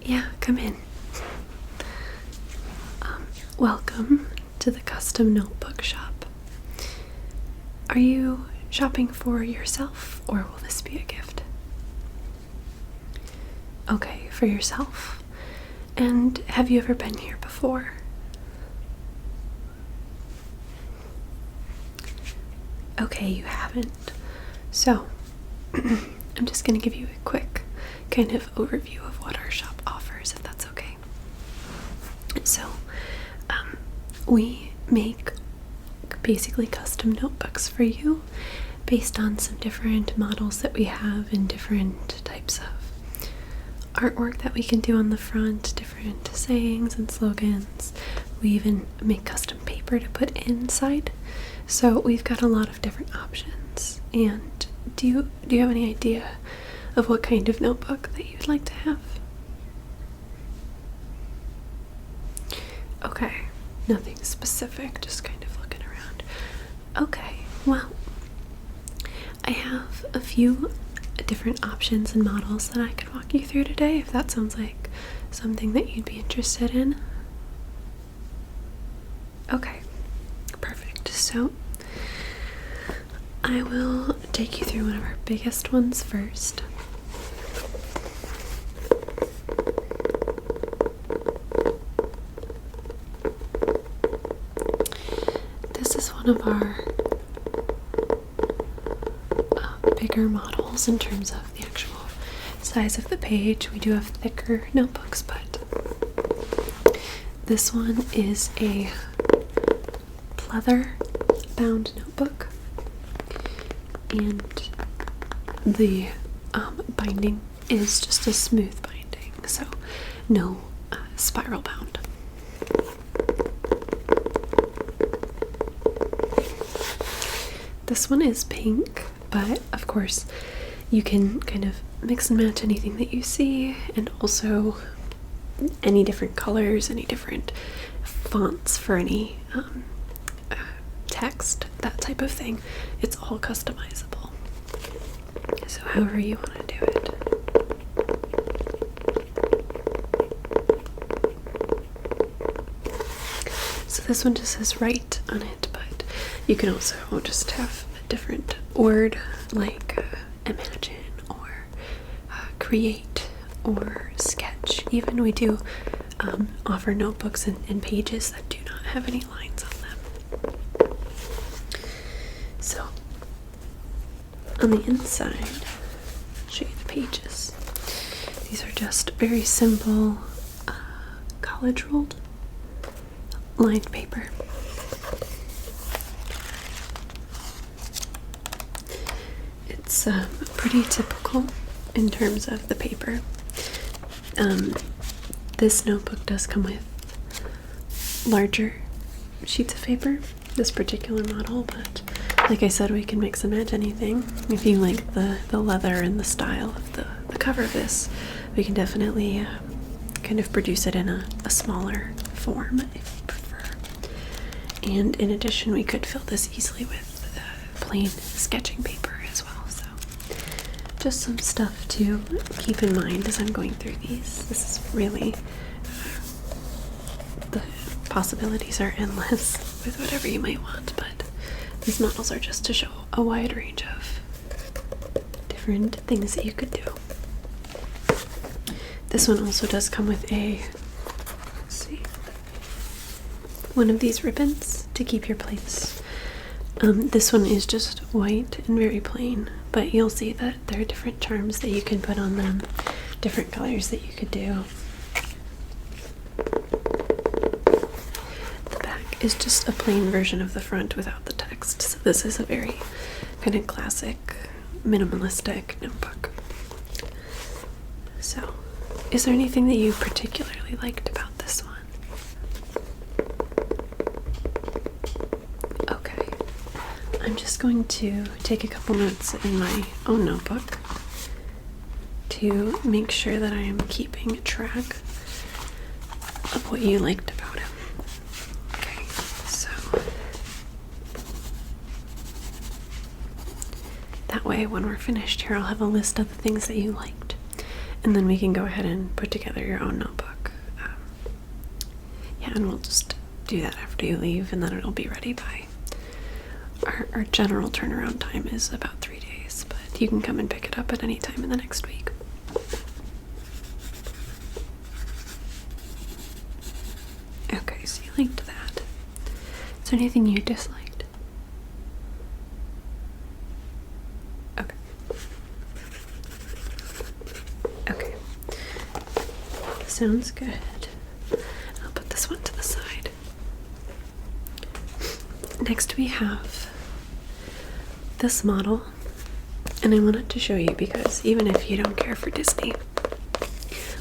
Yeah, come in. Welcome to the custom notebook shop. Are you shopping for yourself, or will this be a gift? Okay, for yourself. And have you ever been here before? Okay, you haven't. So, I'm just going to give you a quick kind of overview of what our shop offers, if that's okay. So, we make basically custom notebooks for you based on some different models that we have and different types of artwork that we can do on the front, different sayings and slogans. We even make custom paper to put inside. So we've got a lot of different options. And do you have any idea of what kind of notebook that you'd like to have? Okay, nothing specific, just kind of looking around. Okay, well, I have a few different options and models that I could walk you through today, if that sounds like something that you'd be interested in. Okay, perfect. So I will take you through one of our biggest ones first. This is one of our bigger models in terms of the actual size of the page. We do have thicker notebooks, but this one is a Pleather bound notebook, and the binding is just a smooth binding, so no spiral bound. This one is pink, but of course you can kind of mix and match anything that you see, and also any different colors, any different fonts for any text, that type of thing. It's all customizable, so however you want to do it. So this one just says write on it, but you can also just have a different word like imagine or create or sketch. Even we do offer notebooks and pages that do not have any lines on them. So on the inside, I'll show you the pages. These are just very simple college ruled lined paper. It's pretty typical in terms of the paper. This notebook does come with larger sheets of paper, this particular model, but like I said, we can mix and match anything. If you like the leather and the style of the cover of this, we can definitely kind of produce it in a smaller form if you prefer. And in addition, we could fill this easily with plain sketching paper as well. So just some stuff to keep in mind as I'm going through these. This is really, the possibilities are endless with whatever you might want, but these models are just to show a wide range of different things that you could do. This one also does come with a, let's see, one of these ribbons to keep your place. This one is just white and very plain, but you'll see that there are different charms that you can put on them, different colors that you could do. The back is just a plain version of the front without the text, so this is a very kind of classic, minimalistic notebook. So, is there anything that you particularly liked about this one? Okay, I'm just going to take a couple notes in my own notebook to make sure that I am keeping track of what you liked about him. Okay, so that way when we're finished here, I'll have a list of the things that you liked, and then we can go ahead and put together your own notebook. Yeah, and we'll just do that after you leave, and then it'll be ready by our general turnaround time is about 3 days, but you can come and pick it up at any time in the next week. Okay, so you liked that. Is there anything you disliked? Okay. Okay. Sounds good. I'll put this one to the side. Next we have this model, and I wanted to show you because even if you don't care for Disney,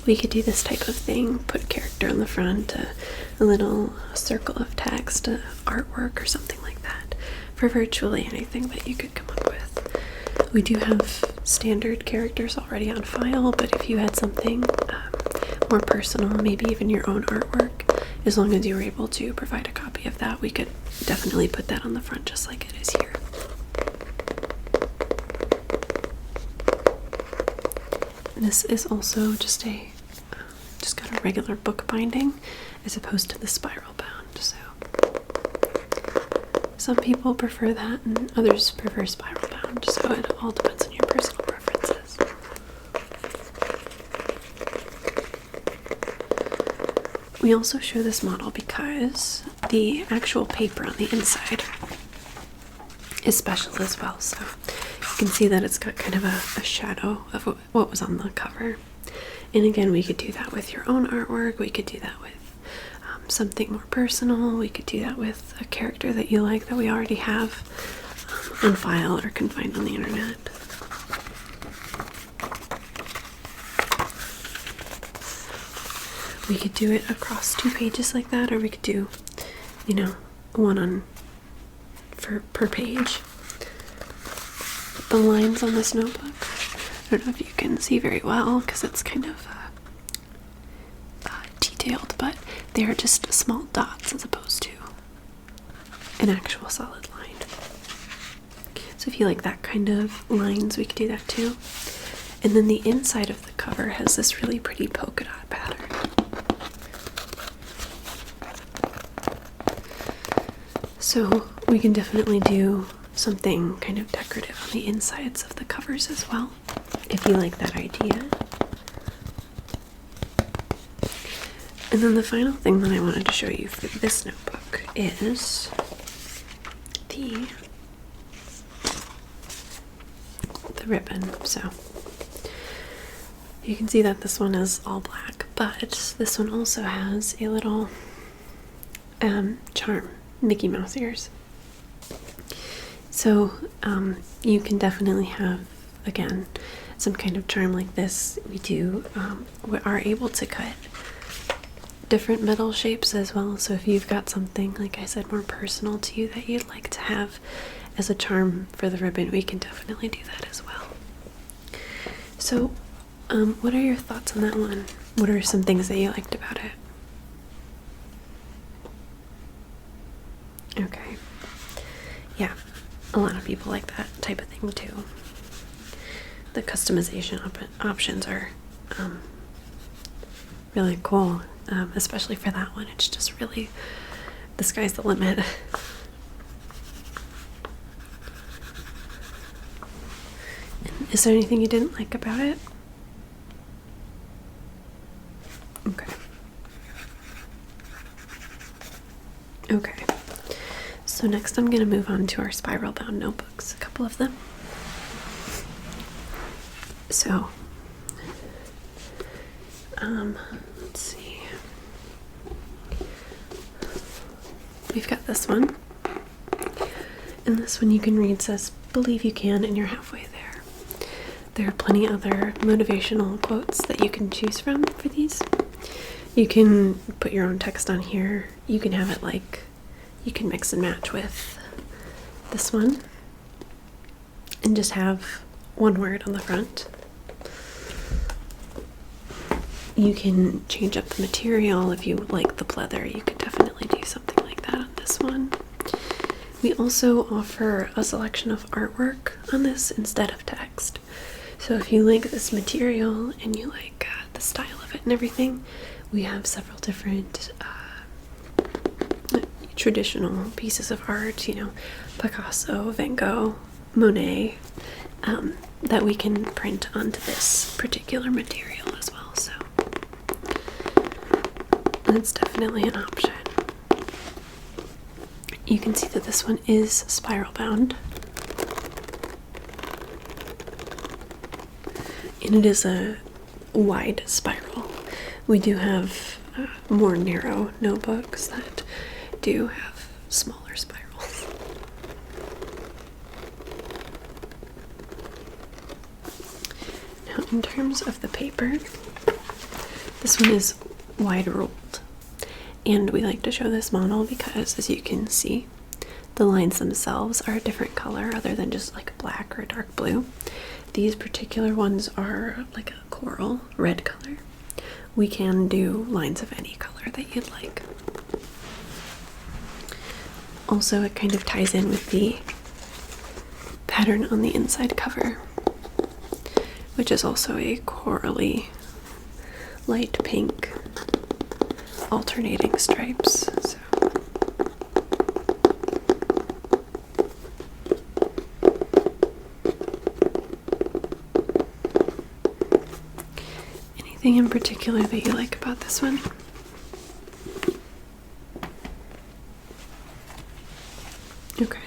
we could do this type of thing, put a character on the front, a little circle of text, artwork or something like that, for virtually anything that you could come up with. We do have standard characters already on file, but if you had something more personal, maybe even your own artwork, as long as you were able to provide a copy of that, we could definitely put that on the front just like it is here. This is also just got a regular book binding as opposed to the spiral bound, so some people prefer that and others prefer spiral bound, so it all depends on your personal preferences. We also show this model because the actual paper on the inside is special as well, so you can see that it's got kind of a shadow of what was on the cover. And again, we could do that with your own artwork, we could do that with something more personal, we could do that with a character that you like that we already have on file or can find on the internet. We could do it across 2 pages like that, or we could do, you know, one per page. The lines on this notebook, I don't know if you can see very well because it's kind of detailed, but they are just small dots as opposed to an actual solid line. So if you like that kind of lines, we could do that too. And then the inside of the cover has this really pretty polka dot pattern. So we can definitely do something kind of decorative on the insides of the covers as well, if you like that idea. And then the final thing that I wanted to show you for this notebook is the ribbon. So you can see that this one is all black, but this one also has a little charm, Mickey Mouse ears. So you can definitely have, again, some kind of charm like this. We are able to cut different metal shapes as well. So if you've got something, like I said, more personal to you that you'd like to have as a charm for the ribbon, we can definitely do that as well. So what are your thoughts on that one? What are some things that you liked about it? Okay. Yeah, a lot of people like that type of thing too. The customization options are really cool, especially for that one. It's just really, the sky's the limit. Is there anything you didn't like about it? Okay. Okay. So next I'm going to move on to our spiral bound notebooks, a couple of them. So, let's see. We've got this one. And this one you can read says, "Believe you can," and you're halfway there. There are plenty other motivational quotes that you can choose from for these. You can put your own text on here. You can have it like, you can mix and match with this one and just have one word on the front. You can change up the material. If you like the pleather, you could definitely do something like that on this one. We also offer a selection of artwork on this instead of text. So if you like this material and you like the style of it and everything, we have several different traditional pieces of art, you know, Picasso, Van Gogh, Monet, that we can print onto this particular material as well. So that's definitely an option. You can see that this one is spiral bound, and it is a wide spiral. We do have more narrow notebooks that do have smaller spirals. Now, in terms of the paper, this one is wide ruled. And we like to show this model because, as you can see, the lines themselves are a different color other than just like a black or a dark blue. These particular ones are like a coral red color. We can do lines of any color that you'd like. Also, it kind of ties in with the pattern on the inside cover, which is also a corally light pink alternating stripes. So anything in particular that you like about this one? Okay.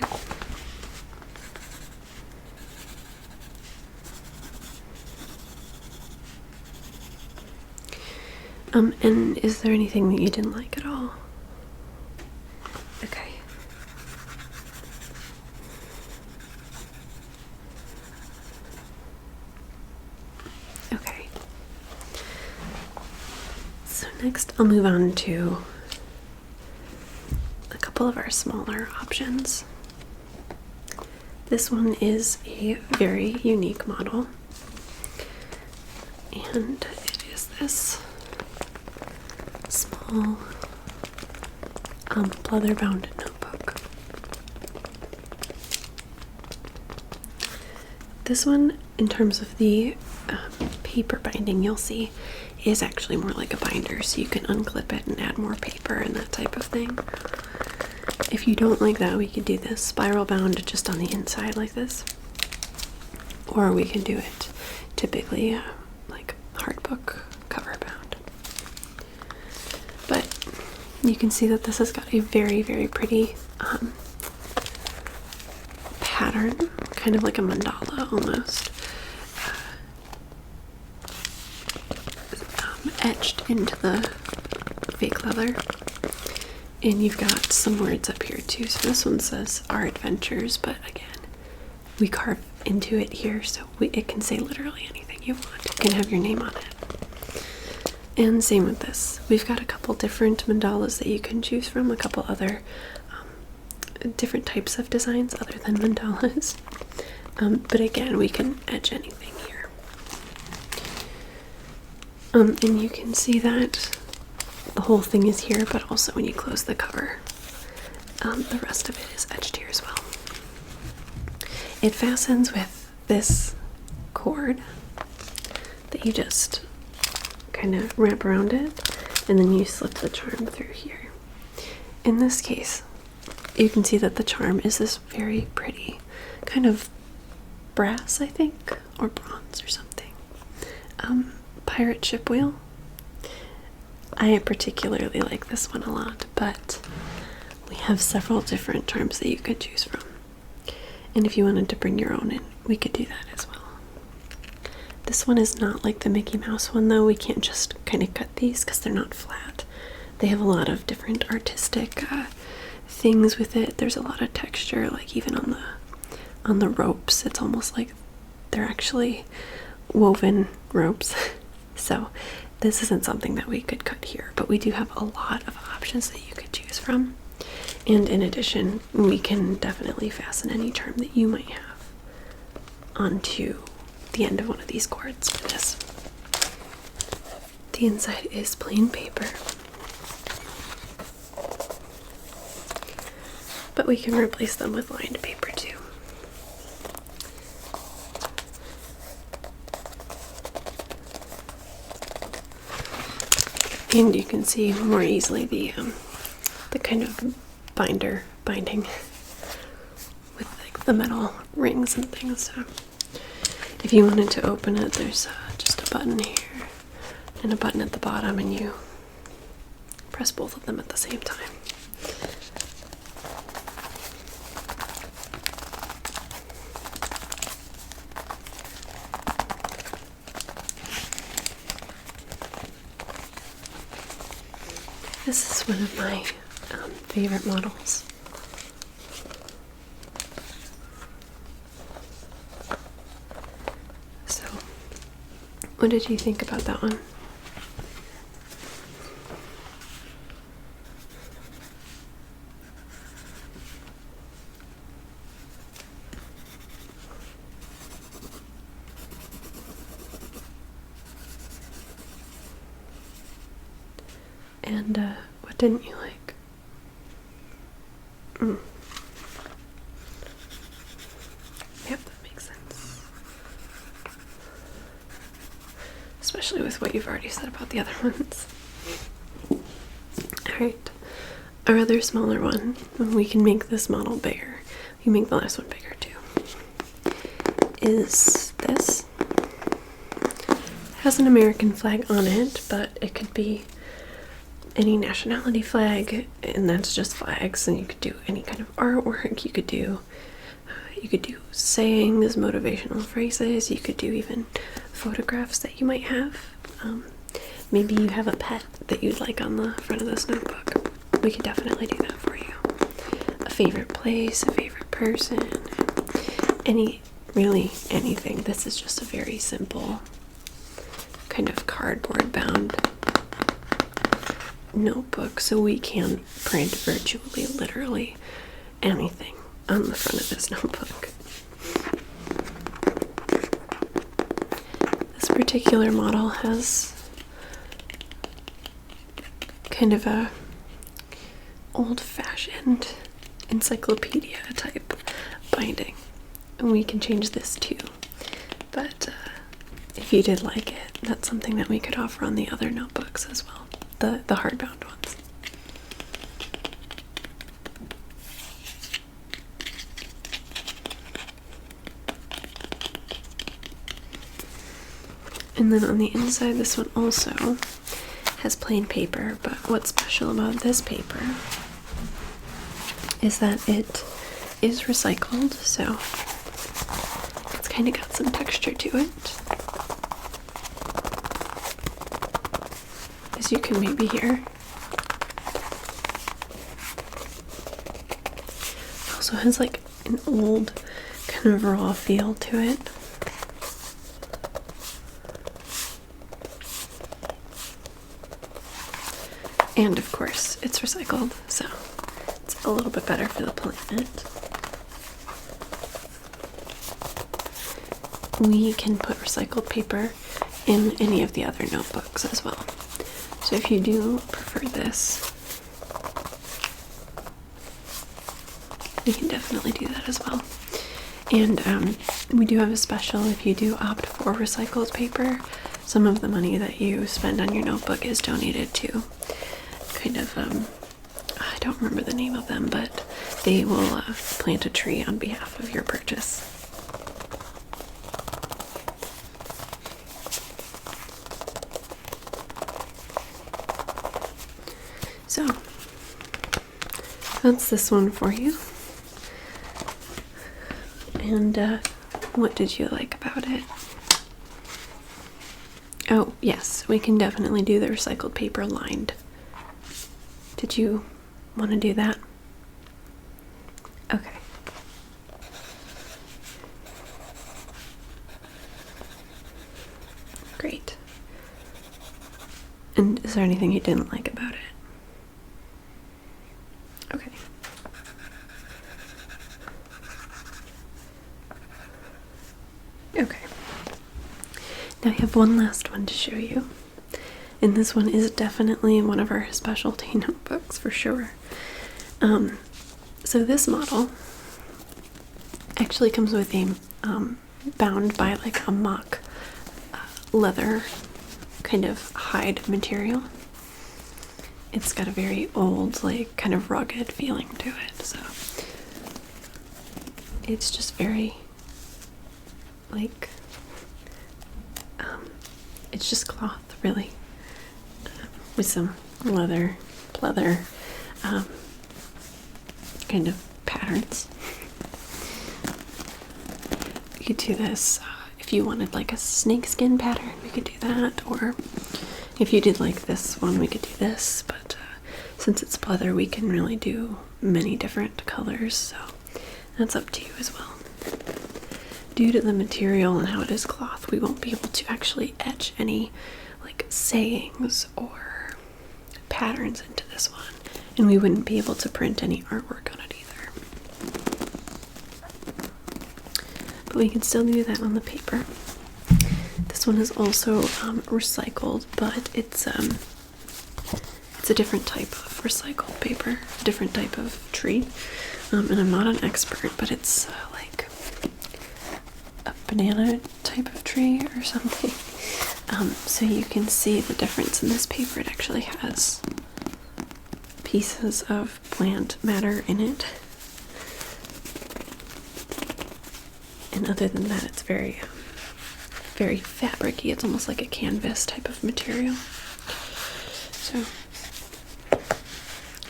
And is there anything that you didn't like at all? Okay. Okay. So next I'll move on to a couple of our smaller options. This one is a very unique model, and it is this small pleather bound notebook. This one, in terms of the paper binding, you'll see is actually more like a binder, so you can unclip it and add more paper and that type of thing. If you don't like that, we could do this spiral bound just on the inside like this, or we can do it typically like hardbook cover bound. But you can see that this has got a very, very pretty pattern, kind of like a mandala almost, etched into the fake leather. And you've got some words up here too. So this one says Our Adventures, but again, we carve into it here, so it can say literally anything you want. You can have your name on it. And same with this. We've got a couple different mandalas that you can choose from, a couple other different types of designs other than mandalas. But again, we can etch anything here. And you can see that the whole thing is here, but also when you close the cover, the rest of it is etched here as well. It fastens with this cord that you just kind of wrap around it, and then you slip the charm through here. In this case, you can see that the charm is this very pretty kind of brass, I think, or bronze or something, pirate ship wheel. I particularly like this one a lot, but we have several different charms that you could choose from. And if you wanted to bring your own in, we could do that as well. This one is not like the Mickey Mouse one though. We can't just kind of cut these because they're not flat. They have a lot of different artistic things with it. There's a lot of texture, like even on the ropes. It's almost like they're actually woven ropes. So this isn't something that we could cut here, but we do have a lot of options that you could choose from. And in addition, we can definitely fasten any charm that you might have onto the end of one of these cords for this. The inside is plain paper, but we can replace them with lined paper too. And you can see more easily the kind of binding with like the metal rings and things. So if you wanted to open it, there's just a button here and a button at the bottom, and you press both of them at the same time. This is one of my favorite models. So, what did you think about that one? And what didn't you like? Yep, that makes sense. Especially with what you've already said about the other ones. Alright, our other smaller one, we can make this model bigger. We can make the last one bigger too. Is this. It has an American flag on it, but it could be any nationality flag, and that's just flags. And you could do any kind of artwork. You could do sayings, motivational phrases. You could do even photographs that you might have. Maybe you have a pet that you'd like on the front of this notebook. We could definitely do that for you. A favorite place, a favorite person, really anything. This is just a very simple kind of cardboard bound notebook, so we can print virtually literally anything on the front of this notebook. This particular model has kind of a old-fashioned encyclopedia type binding, and we can change this too, but if you did like it, that's something that we could offer on the other notebooks as well. The hardbound ones. And then on the inside, this one also has plain paper, but what's special about this paper is that it is recycled, so it's kind of got some texture to it. As you can maybe hear. It also has like an old kind of raw feel to it. And of course, it's recycled, so it's a little bit better for the planet. We can put recycled paper in any of the other notebooks as well. So if you do prefer this, we can definitely do that as well. And we do have a special if you do opt for recycled paper. Some of the money that you spend on your notebook is donated to kind of, I don't remember the name of them, but they will plant a tree on behalf of your purchase. So, that's this one for you. And what did you like about it? Oh, yes, we can definitely do the recycled paper lined. Did you want to do that? Okay. Great. And is there anything you didn't like about it? Okay. Okay. Now I have one last one to show you. And this one is definitely one of our specialty notebooks for sure. So this model actually comes with a bound by like a mock leather kind of hide material. it's got a very old, like kind of rugged feeling to it. So it's just very like it's just cloth, really, with some leather, pleather kind of patterns. You could do this if you wanted like a snakeskin pattern, we could do that, or if you did like this one, we could do this, but since it's pleather, we can really do many different colors, so that's up to you as well. Due to the material and how it is cloth, we won't be able to actually etch any like sayings or patterns into this one, and we wouldn't be able to print any artwork on it either. But we can still do that on the paper. This one is also recycled, but it's a different type of recycled paper, a different type of tree, and I'm not an expert, but it's like a banana type of tree or something. So you can see the difference in this paper. It actually has pieces of plant matter in it, and other than that, it's very very fabricy. It's almost like a canvas type of material. So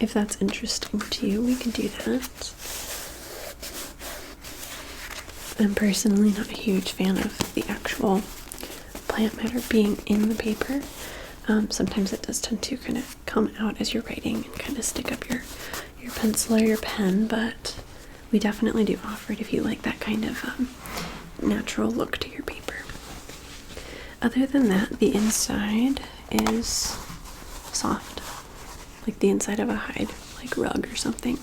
if that's interesting to you, we can do that. I'm personally not a huge fan of the actual plant matter being in the paper. Sometimes it does tend to kind of come out as you're writing and kind of stick up your pencil or your pen, but we definitely do offer it if you like that kind of natural look to your paper. Other than that, the inside is soft, like the inside of a hide, like rug or something.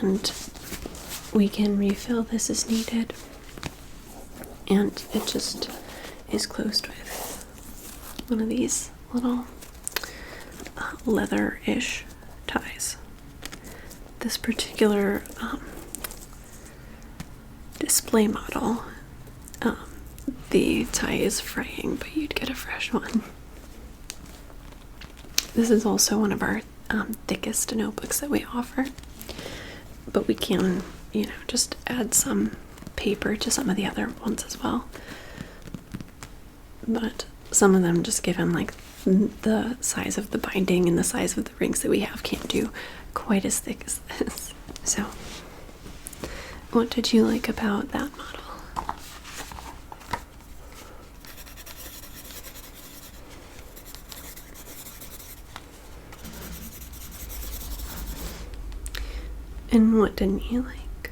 And we can refill this as needed. And it just is closed with one of these little leather-ish ties. This particular display model, the tie is fraying, but you'd get a fresh one. This is also one of our thickest notebooks that we offer, but we can, just add some paper to some of the other ones as well. But some of them, just given like the size of the binding and the size of the rings that we have, can't do quite as thick as this. So what did you like about that model? And what didn't you like?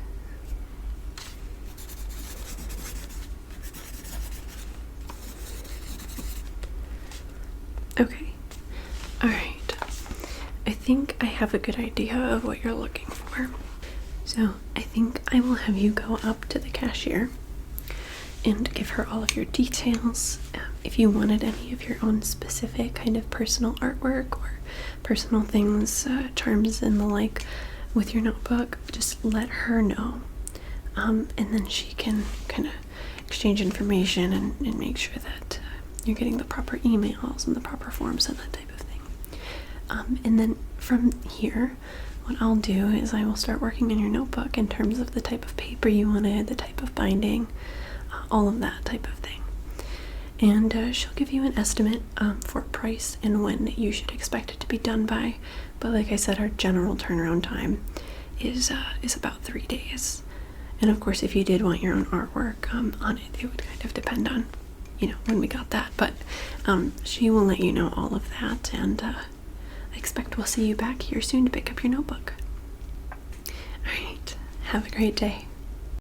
Okay. Alright. I think I have a good idea of what you're looking for. So I think I will have you go up to the cashier and give her all of your details. If you wanted any of your own specific kind of personal artwork or personal things, charms and the like, with your notebook, just let her know, and then she can kind of exchange information and make sure that you're getting the proper emails and the proper forms and that type of thing. And then from here, what I'll do is I will start working in your notebook in terms of the type of paper you wanted, the type of binding, all of that type of thing. And she'll give you an estimate for price and when you should expect it to be done by. But like I said, our general turnaround time is about 3 days. And of course, if you did want your own artwork on it, it would kind of depend on, when we got that. But she will let you know all of that, and I expect we'll see you back here soon to pick up your notebook. All right, have a great day.